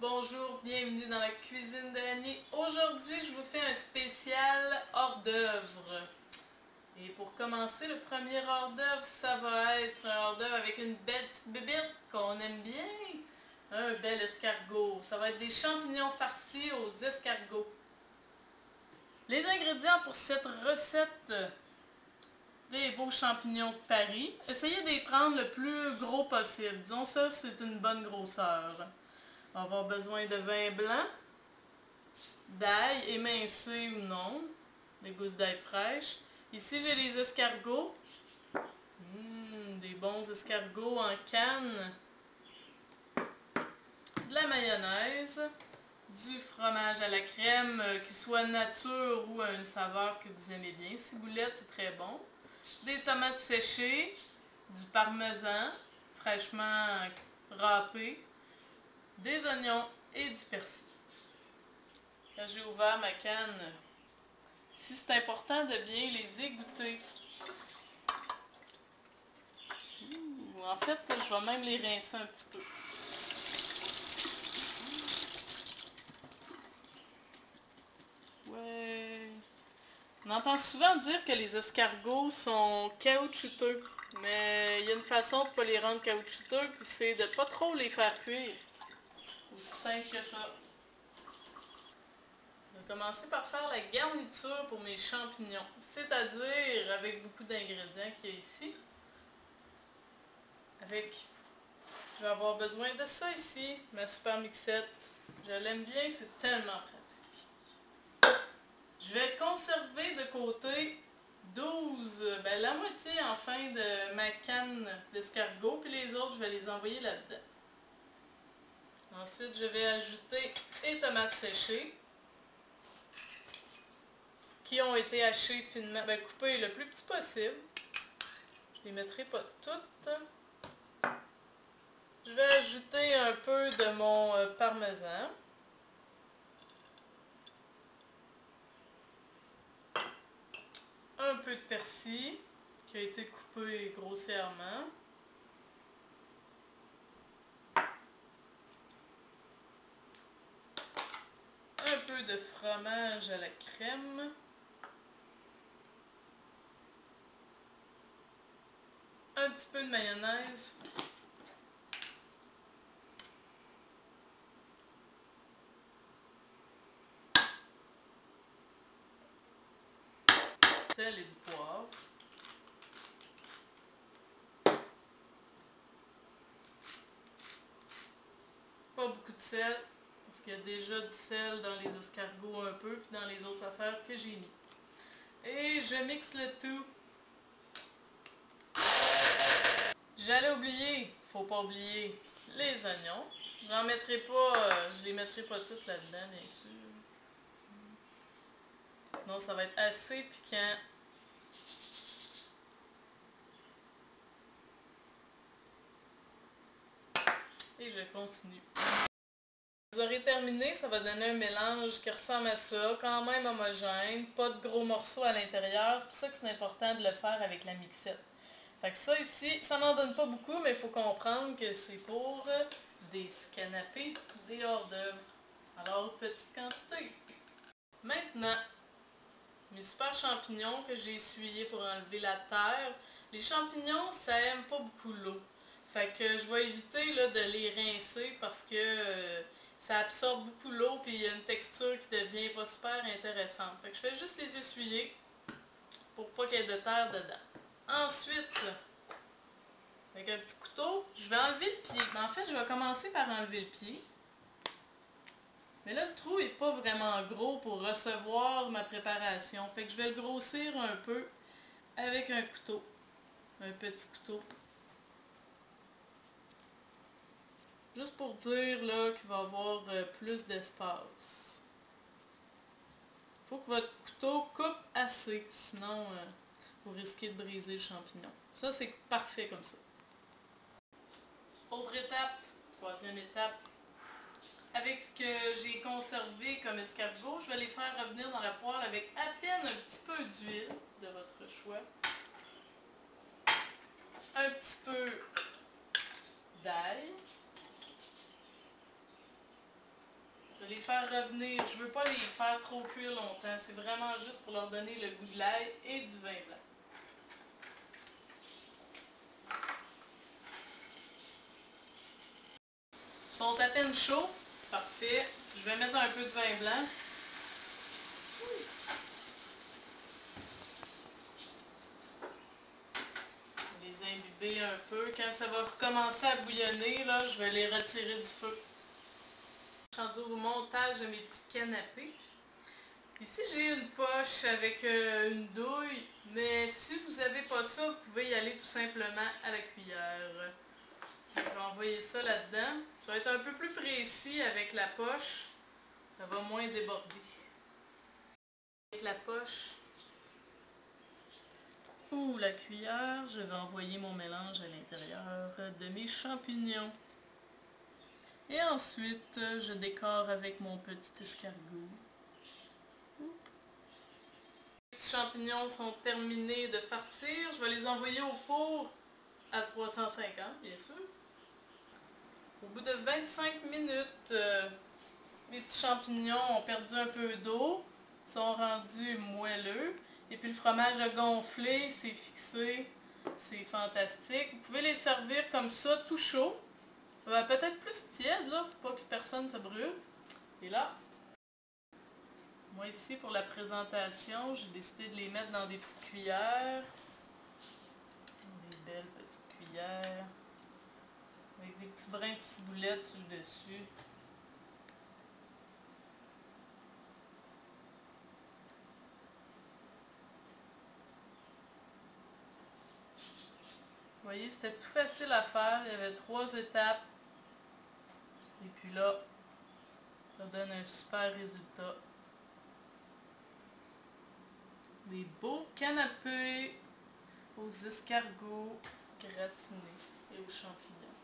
Bonjour, bienvenue dans la cuisine d'Annie. Aujourd'hui, je vous fais un spécial hors d'œuvre. Et pour commencer, le premier hors d'œuvre, ça va être un hors d'œuvre avec une belle petite bébite qu'on aime bien. Un bel escargot. Ça va être des champignons farcis aux escargots. Les ingrédients pour cette recette: des beaux champignons de Paris. Essayez de les prendre le plus gros possible. Disons ça, c'est une bonne grosseur. On va avoir besoin de vin blanc, d'ail émincé ou non, des gousses d'ail fraîches. Ici, j'ai les escargots. Des bons escargots en canne. De la mayonnaise. Du fromage à la crème, qu'il soit nature ou à une saveur que vous aimez bien. Ciboulette, c'est très bon. Des tomates séchées. Du parmesan, fraîchement râpé. Des oignons et du persil. Quand j'ai ouvert ma canne, ici c'est important de bien les égoutter. En fait, je vais même les rincer un petit peu. Ouais. On entend souvent dire que les escargots sont caoutchouteux, mais il y a une façon de ne pas les rendre caoutchouteux, puis c'est de ne pas trop les faire cuire. Aussi simple que ça. Je vais commencer par faire la garniture pour mes champignons, c'est-à-dire avec beaucoup d'ingrédients qu'il y a ici. Je vais avoir besoin de ça ici, ma super mixette. Je l'aime bien, c'est tellement pratique. Je vais conserver de côté 12, la moitié enfin de ma canne d'escargot, puis les autres, je vais les envoyer là-dedans. Ensuite, je vais ajouter les tomates séchées, qui ont été hachées finement, coupées le plus petit possible. Je les mettrai pas toutes. Je vais ajouter un peu de mon parmesan. Un peu de persil qui a été coupé grossièrement. Un peu de fromage à la crème. Un petit peu de mayonnaise. Sel et du poivre. Pas beaucoup de sel, parce qu'il y a déjà du sel dans les escargots un peu, puis dans les autres affaires que j'ai mis. Et je mixe le tout. J'allais oublier, faut pas oublier les oignons. J'en mettrai pas, je les mettrai pas toutes là-dedans, bien sûr. Sinon, ça va être assez piquant. Et je continue. Vous aurez terminé, ça va donner un mélange qui ressemble à ça, quand même homogène, pas de gros morceaux à l'intérieur. C'est pour ça que c'est important de le faire avec la mixette. Fait que ça ici, ça n'en donne pas beaucoup, mais il faut comprendre que c'est pour des petits canapés, des hors d'œuvre. Alors, petite quantité. Maintenant, mes super champignons que j'ai essuyés pour enlever la terre. Les champignons, ça aime pas beaucoup l'eau. Fait que je vais éviter là, de les rincer parce que ça absorbe beaucoup l'eau et il y a une texture qui devient pas super intéressante. Fait que je fais juste les essuyer pour pas qu'il y ait de terre dedans. Ensuite, avec un petit couteau, je vais enlever le pied. Mais en fait, je vais commencer par enlever le pied. Mais là, le trou n'est pas vraiment gros pour recevoir ma préparation. Fait que je vais le grossir un peu avec un couteau. Un petit couteau. Juste pour dire là qu'il va y avoir plus d'espace. Il faut que votre couteau coupe assez, sinon vous risquez de briser le champignon. Ça, c'est parfait comme ça. Autre étape, troisième étape. Avec ce que j'ai conservé comme escargot, je vais les faire revenir dans la poêle avec à peine un petit peu d'huile de votre choix. Un petit peu d'ail. les faire revenir. Je veux pas les faire trop cuire longtemps. C'est vraiment juste pour leur donner le goût de l'ail et du vin blanc. Ils sont à peine chauds. C'est parfait. Je vais mettre un peu de vin blanc. Les imbiber un peu. Quand ça va recommencer à bouillonner, là, je vais les retirer du feu. Je suis rendue au montage de mes petits canapés. Ici, j'ai une poche avec une douille, mais si vous n'avez pas ça, vous pouvez y aller tout simplement à la cuillère. Je vais envoyer ça là-dedans. Ça va être un peu plus précis avec la poche. Ça va moins déborder. Avec la poche ou la cuillère, je vais envoyer mon mélange à l'intérieur de mes champignons. Et ensuite, je décore avec mon petit escargot. Les petits champignons sont terminés de farcir. Je vais les envoyer au four à 350, bien sûr. Au bout de 25 minutes, les petits champignons ont perdu un peu d'eau, sont rendus moelleux. Et puis le fromage a gonflé, c'est fixé, c'est fantastique. Vous pouvez les servir comme ça, tout chaud. Peut-être plus tiède, là, pour pas que personne se brûle. Et là, moi ici, pour la présentation, j'ai décidé de les mettre dans des petites cuillères. Des belles petites cuillères. Avec des petits brins de ciboulette sur le dessus. Vous voyez, c'était tout facile à faire. Il y avait 3 étapes. Et puis là, ça donne un super résultat. Des beaux canapés aux escargots gratinés et aux champignons.